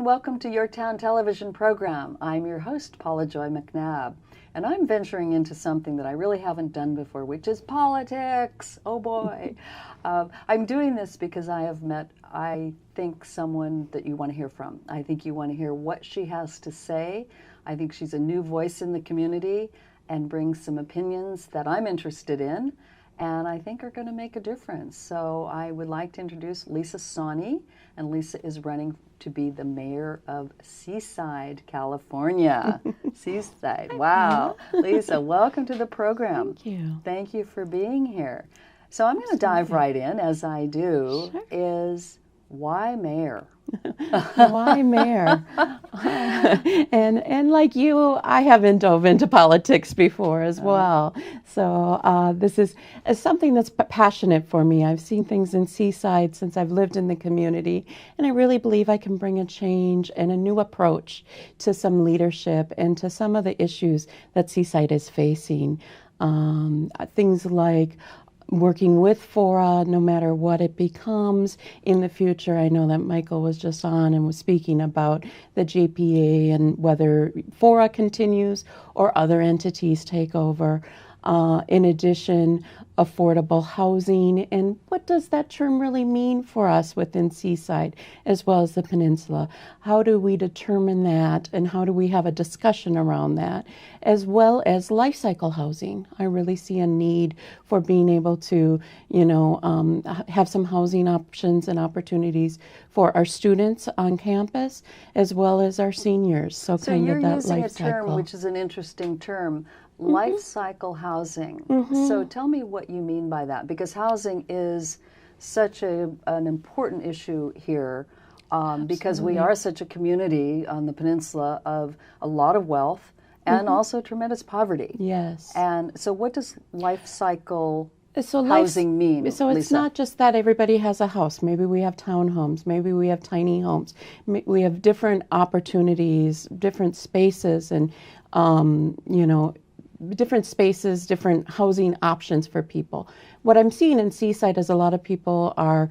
and welcome to YourTown television program. I'm your host, Paula Joy MacNab, and I'm venturing into something that I really haven't done before, which is politics. Oh boy. I'm doing this because I have met, I think, someone that you want to hear from. I think you want to hear what she has to say. I think she's a new voice in the community and brings some opinions that I'm interested in and I think are going to make a difference. So I would like to introduce Lisa Sawhney, and Lisa is running to be the mayor of Seaside, California. Seaside, wow. Lisa, welcome to the program. Thank you. Thank you for being here. So I'm going to dive right in, as I do, is why mayor? Why mayor? And like you, I haven't dove into politics before as well. So this is something that's passionate for me. I've seen things in Seaside since I've lived in the community, and I really believe I can bring a change and a new approach to some leadership and to some of the issues that Seaside is facing. Things like working with FORA, no matter what it becomes in the future. I know that Michael was just on and was speaking about the JPA and whether FORA continues or other entities take over. In addition, affordable housing, and what does that term really mean for us within Seaside as well as the peninsula? How do we determine that, and how do we have a discussion around that, as well as life cycle housing? I really see a need for being able to, have some housing options and opportunities for our students on campus as well as our seniors. So kind you're of that using life a term cycle. which is an interesting term. Life cycle housing. So tell me what you mean by that, because housing is such an important issue here because we are such a community on the peninsula of a lot of wealth and also tremendous poverty. Yes. And so what does life cycle So housing mean, So it's Lisa? not just that everybody has a house. Maybe we have townhomes. Maybe we have tiny homes. We have different opportunities, different spaces, and different spaces, different housing options for people. What I'm seeing in Seaside is a lot of people our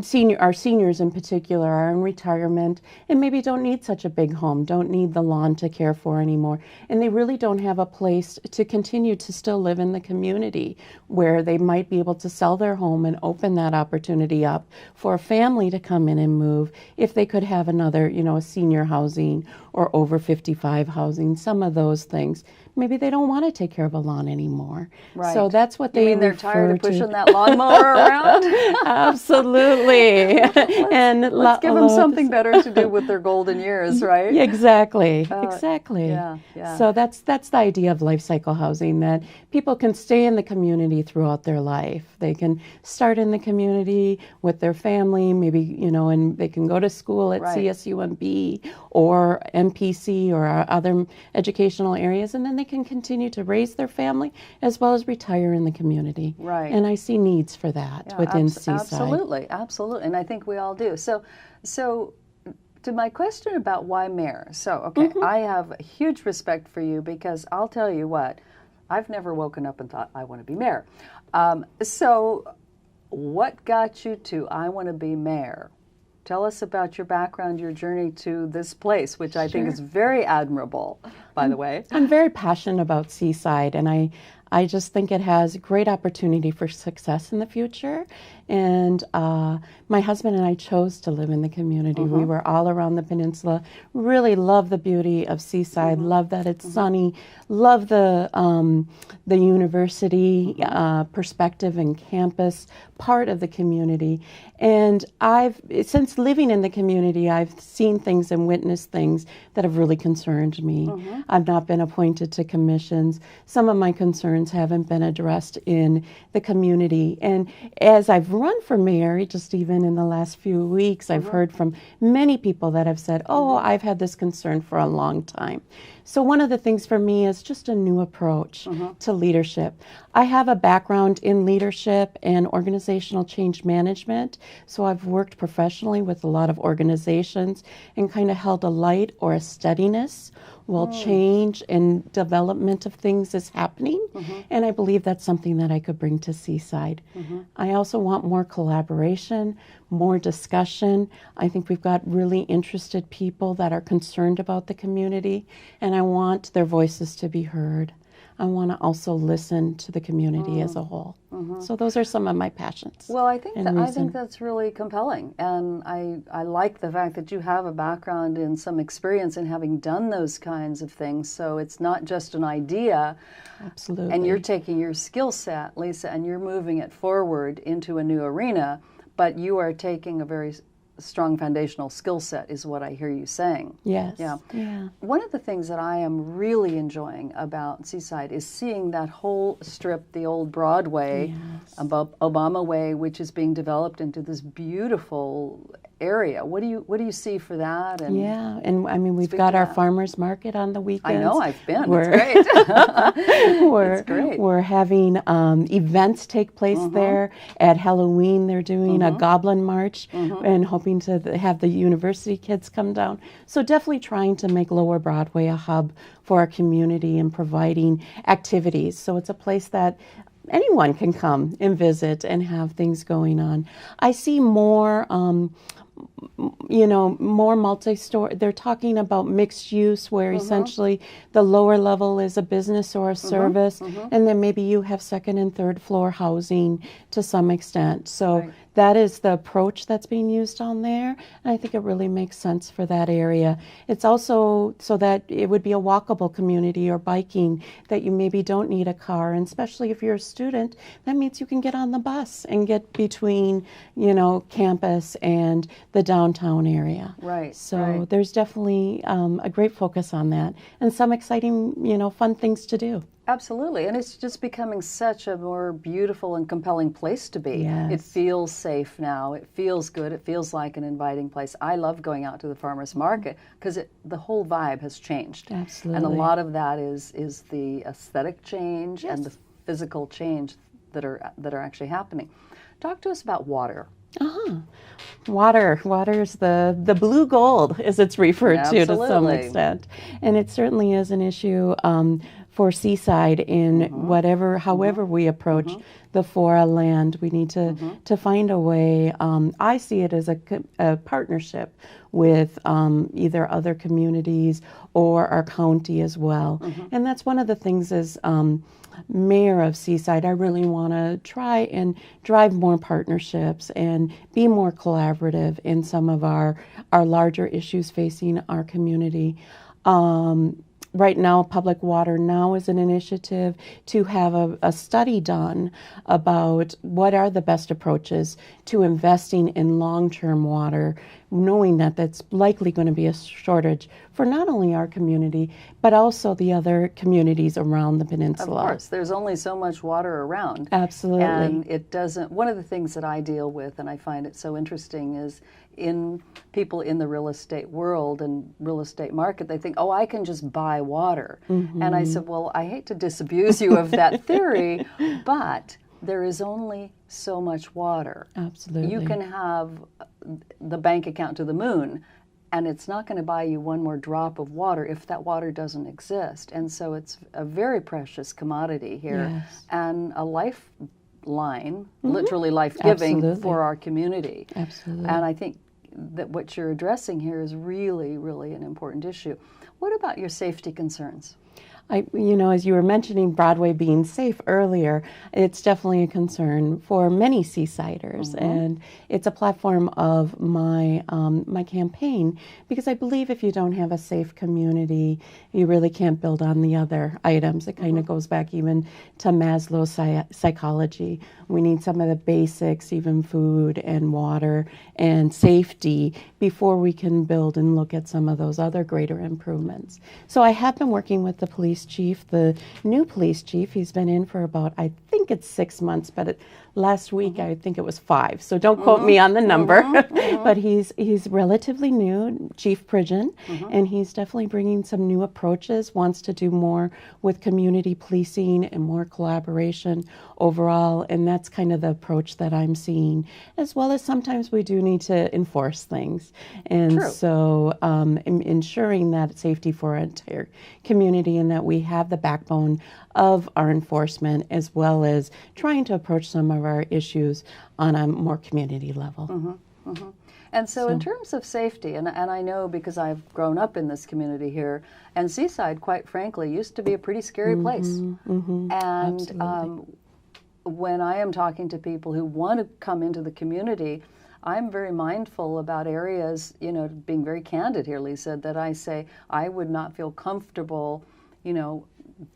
seniors in particular are in retirement and maybe don't need such a big home, don't need the lawn to care for anymore, and they really don't have a place to continue to still live in the community where they might be able to sell their home and open that opportunity up for a family to come in and move if they could have another, a senior housing or over 55 housing, some of those things. Maybe they don't want to take care of a lawn anymore. Right. So that's what they they're tired of pushing that lawnmower around? Absolutely. Let's give them something better to do with their golden years, right? Exactly. Exactly. Yeah. So that's the idea of life cycle housing, that people can stay in the community throughout their life. They can start in the community with their family, maybe, and they can go to school at CSUMB or MPC or other educational areas, and then they can continue to raise their family as well as retire in the community. Right. And I see needs for that within Seaside. Absolutely. And I think we all do. So to my question about why mayor. So, I have a huge respect for you because I'll tell you what, I've never woken up and thought I want to be mayor. So what got you to I want to be mayor? Tell us about your background, your journey to this place, which I think is very admirable, by the way. I'm very passionate about Seaside, and I just think it has great opportunity for success in the future. And my husband and I chose to live in the community. We were all around the peninsula, really love the beauty of Seaside, love that it's sunny, love the university perspective and campus part of the community. And since living in the community, I've seen things and witnessed things that have really concerned me. I've not been appointed to commissions. Some of my concerns haven't been addressed in the community. And as I've run for mayor, just even in the last few weeks, I've heard from many people that have said, I've had this concern for a long time. So one of the things for me is just a new approach to leadership. I have a background in leadership and organizational change management, so I've worked professionally with a lot of organizations and kind of held a light or a steadiness will change and development of things is happening. And I believe that's something that I could bring to Seaside. I also want more collaboration, more discussion. I think we've got really interested people that are concerned about the community, and I want their voices to be heard. I want to also listen to the community as a whole. So those are some of my passions. Well, I think that's really compelling, and I like the fact that you have a background in some experience in having done those kinds of things. So it's not just an idea. Absolutely. And you're taking your skill set, Lisa, and you're moving it forward into a new arena, but you are taking a very strong foundational skill set is what I hear you saying. Yes. Yeah. Yeah. One of the things that I am really enjoying about Seaside is seeing that whole strip, the old Broadway, above Obama Way, which is being developed into this beautiful area. What do you see for that? And and I mean, we've got our farmers market on the weekends. I know, I've been. It's great. It's great. We're having events take place there. At Halloween, they're doing a Goblin March and hoping to have the university kids come down. So definitely trying to make Lower Broadway a hub for our community and providing activities. So it's a place that anyone can come and visit and have things going on. I see more more multi-story. They're talking about mixed use where essentially the lower level is a business or a service, and then maybe you have second and third floor housing to some extent. So that is the approach that's being used on there, and I think it really makes sense for that area. It's also so that it would be a walkable community or biking, that you maybe don't need a car, and especially if you're a student, that means you can get on the bus and get between, campus and the downtown area. Right. So there's definitely a great focus on that, and some exciting, fun things to do. Absolutely, and it's just becoming such a more beautiful and compelling place to be. Yes. It feels safe now. It feels good. It feels like an inviting place. I love going out to the farmers market because the whole vibe has changed. Absolutely. And a lot of that is the aesthetic change and the physical change that are actually happening. Talk to us about water. Water is the blue gold, as it's referred to some extent, and it certainly is an issue for Seaside in however we approach the Fora land. We need to find a way. I see it as a partnership with either other communities or our county as well, and that's one of the things as mayor of Seaside, I really want to try and drive more partnerships and be more collaborative in some of our larger issues facing our community. Right now, Public Water Now is an initiative to have a study done about what are the best approaches to investing in long-term water, knowing that that's likely going to be a shortage for not only our community, but also the other communities around the peninsula. Of course, there's only so much water around. Absolutely. And it doesn't, one of the things that I deal with, and I find it so interesting, is in people in the real estate world and real estate market, they think, I can just buy water. And I said, well, I hate to disabuse you of that theory, but there is only so much water. Absolutely. You can have the bank account to the moon, and it's not going to buy you one more drop of water if that water doesn't exist. And so it's a very precious commodity here, and a lifeline, literally life-giving for our community. Absolutely. And I think that what you're addressing here is really, really an important issue. What about your safety concerns? As you were mentioning Broadway being safe earlier, it's definitely a concern for many Seasiders, and it's a platform of my my campaign, because I believe if you don't have a safe community, you really can't build on the other items. It kind of goes back even to Maslow's psychology. We need some of the basics, even food and water and safety, before we can build and look at some of those other greater improvements. So I have been working with the police chief, the new police chief. He's been in for about, I think it's 6 months, but Last week, I think it was 5. So don't quote me on the number. But he's relatively new, Chief Pridgeon, and he's definitely bringing some new approaches, wants to do more with community policing and more collaboration overall. And that's kind of the approach that I'm seeing, as well as sometimes we do need to enforce things. And so ensuring that safety for our entire community and that we have the backbone of our enforcement, as well as trying to approach some of our issues on a more community level. And so in terms of safety, and I know because I've grown up in this community here, and Seaside, quite frankly, used to be a pretty scary place. And when I am talking to people who want to come into the community, I'm very mindful about areas, you know, being very candid here, Lisa, that I say I would not feel comfortable, you know,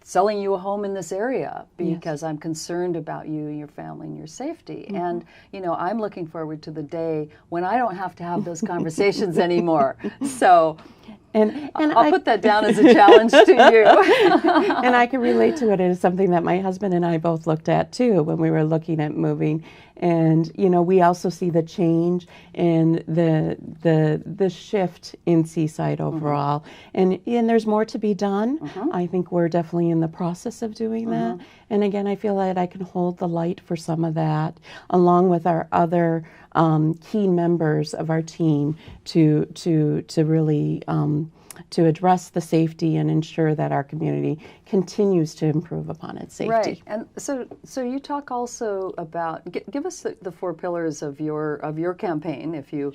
selling you a home in this area because I'm concerned about you and your family and your safety. And, you know, I'm looking forward to the day when I don't have to have those conversations anymore. So and I'll put that down as a challenge to you. And I can relate to it. It is something that my husband and I both looked at too when we were looking at moving. And you know, we also see the change in the shift in Seaside overall. And there's more to be done. I think we're definitely in the process of doing that. And again, I feel that I can hold the light for some of that, along with our other key members of our team to really to address the safety and ensure that our community continues to improve upon its safety. Right, and so you talk also about give us the 4 pillars of your campaign, if you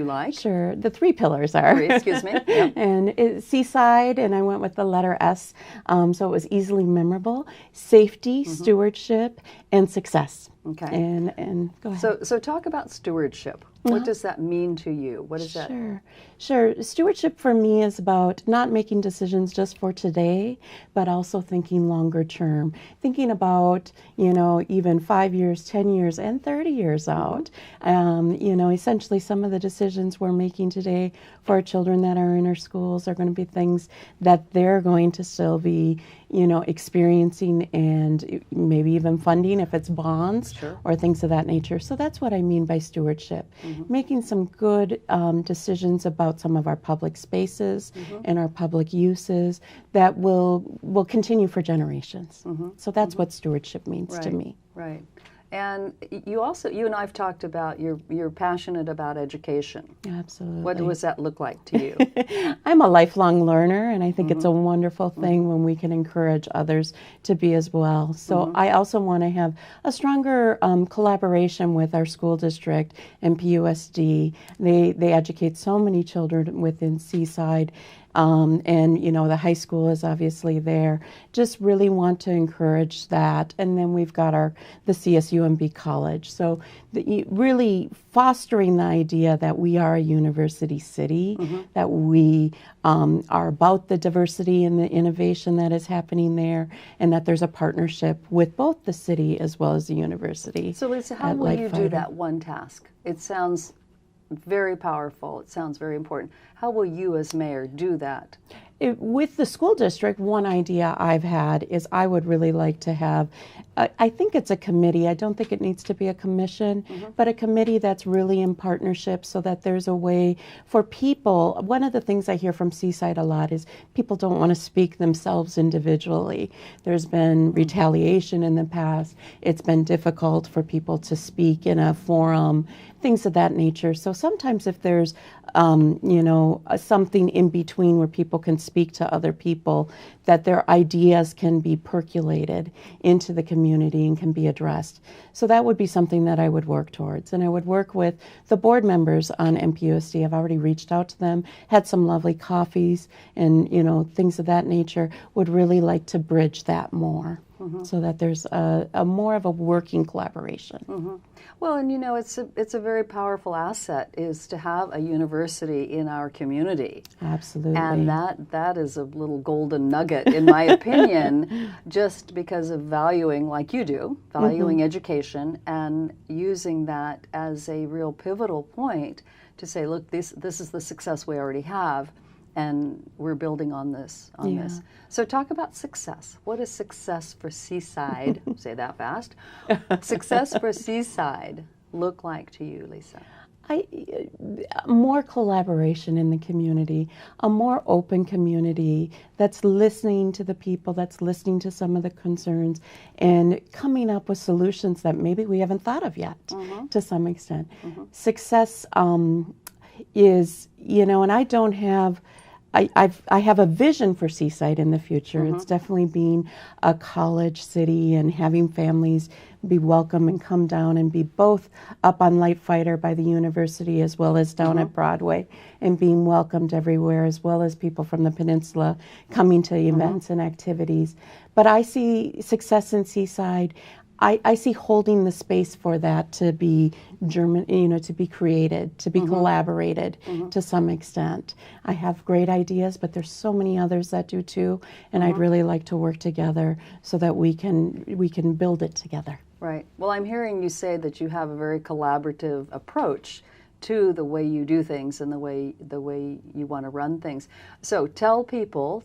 like. Sure. The 3 pillars are. 3, excuse me. Yep. And it's Seaside, and I went with the letter S, so it was easily memorable. Safety, stewardship, and success. Okay. And go ahead. So talk about stewardship. What does that mean to you? What is that? Sure. Stewardship for me is about not making decisions just for today, but also thinking longer term, thinking about, you know, even 5 years, 10 years, and 30 years out. You know, essentially some of the decisions we're making today for our children that are in our schools are going to be things that they're going to still be, you know, experiencing and maybe even funding if it's bonds or things of that nature. So that's what I mean by stewardship. Making some good decisions about some of our public spaces and our public uses that will continue for generations. So that's what stewardship means to me. Right. And you and I've talked about you're passionate about education. Absolutely. What does that look like to you? I'm a lifelong learner, and I think it's a wonderful thing when we can encourage others to be as well. So I also want to have a stronger collaboration with our school district and PUSD. They educate so many children within Seaside. And, you know, the high school is obviously there. Just really want to encourage that. And then we've got the CSUMB College. So really fostering the idea that we are a university city, that we are about the diversity and the innovation that is happening there, and that there's a partnership with both the city as well as the university. So, Lisa, how will you do that one task? It sounds very powerful. It sounds very important. How will you as mayor do that? With the school district, one idea I've had is I would really like to have, I think it's a committee. I don't think it needs to be a commission, but a committee that's really in partnership so that there's a way for people. One of the things I hear from Seaside a lot is people don't want to speak themselves individually. There's been retaliation in the past. It's been difficult for people to speak in a forum, things of that nature. So sometimes if there's you know, something in between where people can speak to other people, that their ideas can be percolated into the community and can be addressed. So that would be something that I would work towards. And I would work with the board members on MPUSD. I've already reached out to them, had some lovely coffees and, you know, things of that nature. Would really like to bridge that more. So that there's a more of a working collaboration. Well, and you know, it's a very powerful asset is to have a university in our community. Absolutely. And that is a little golden nugget, in my opinion, just because of valuing, like you do, valuing education and using that as a real pivotal point to say, look, this is the success we already have. and we're building on this. This. So talk about success. What does success for Seaside, say that fast, success for Seaside look like to you, Lisa? More collaboration in the community, a more open community that's listening to the people, that's listening to some of the concerns, and coming up with solutions that maybe we haven't thought of yet to some extent. Success is, and I don't have, I have a vision for Seaside in the future. It's definitely being a college city and having families be welcome and come down and be both up on Light Fighter by the university as well as down at Broadway and being welcomed everywhere, as well as people from the peninsula coming to events and activities. But I see success in Seaside. I see holding the space for that to be to be created, to be collaborated to some extent. I have great ideas, but there's so many others that do too, and I'd really like to work together so that we can build it together. Right. Well, I'm hearing you say that you have a very collaborative approach to the way you do things and the way you want to run things. So tell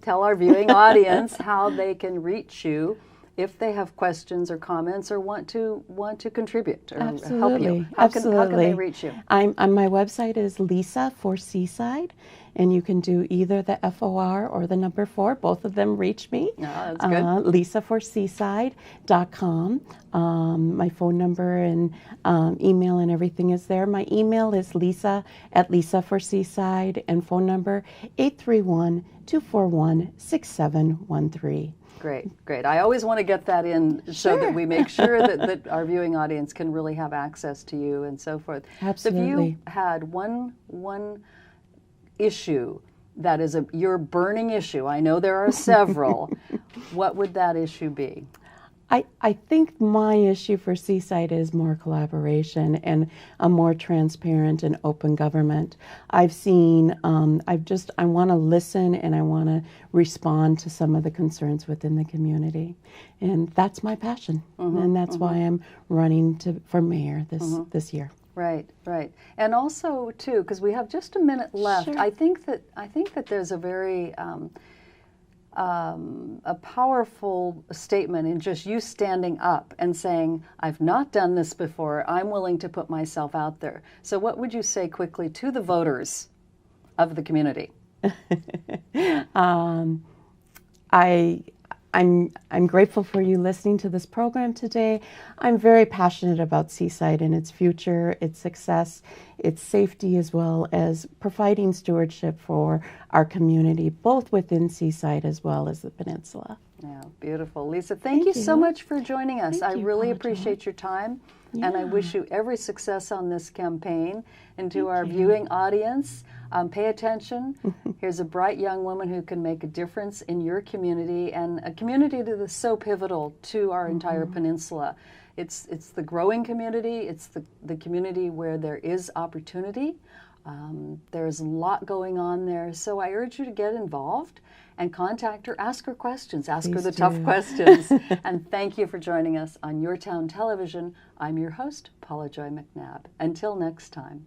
our viewing audience how they can reach you if they have questions or comments or want to contribute or help you. How can they reach you? My website is Lisa for Seaside, and you can do either the FOR or the number 4. Both of them reach me. Oh, that's good. LisaForSeaside.com. My phone number and email and everything is there. My email is Lisa@LisaForSeaside, and phone number 831-241-6713. Great. I always want to get that in so that we make sure that our viewing audience can really have access to you and so forth. Absolutely. So if you had one issue that is your burning issue, I know there are several, what would that issue be? I think my issue for Seaside is more collaboration and a more transparent and open government. I've seen, I want to listen and I want to respond to some of the concerns within the community. And that's my passion. And that's why I'm running for mayor this year. Right. And also, too, because we have just a minute left, Sure. I think that there's a very a powerful statement in just you standing up and saying, I've not done this before, I'm willing to put myself out there. So what would you say quickly to the voters of the community? I'm grateful for you listening to this program today. I'm very passionate about Seaside and its future, its success, its safety, as well as providing stewardship for our community, both within Seaside as well as the peninsula. Yeah, beautiful. Lisa, thank you so much for joining us. I really appreciate your time, and I wish you every success on this campaign. And to our viewing audience, pay attention. Here's a bright young woman who can make a difference in your community, and a community that is so pivotal to our entire peninsula. It's the growing community. It's the community where there is opportunity. There's a lot going on there. So I urge you to get involved and contact her. Ask her questions. Ask her the tough questions. And thank you for joining us on YourTown Television. I'm your host, Paula Joy MacNab. Until next time.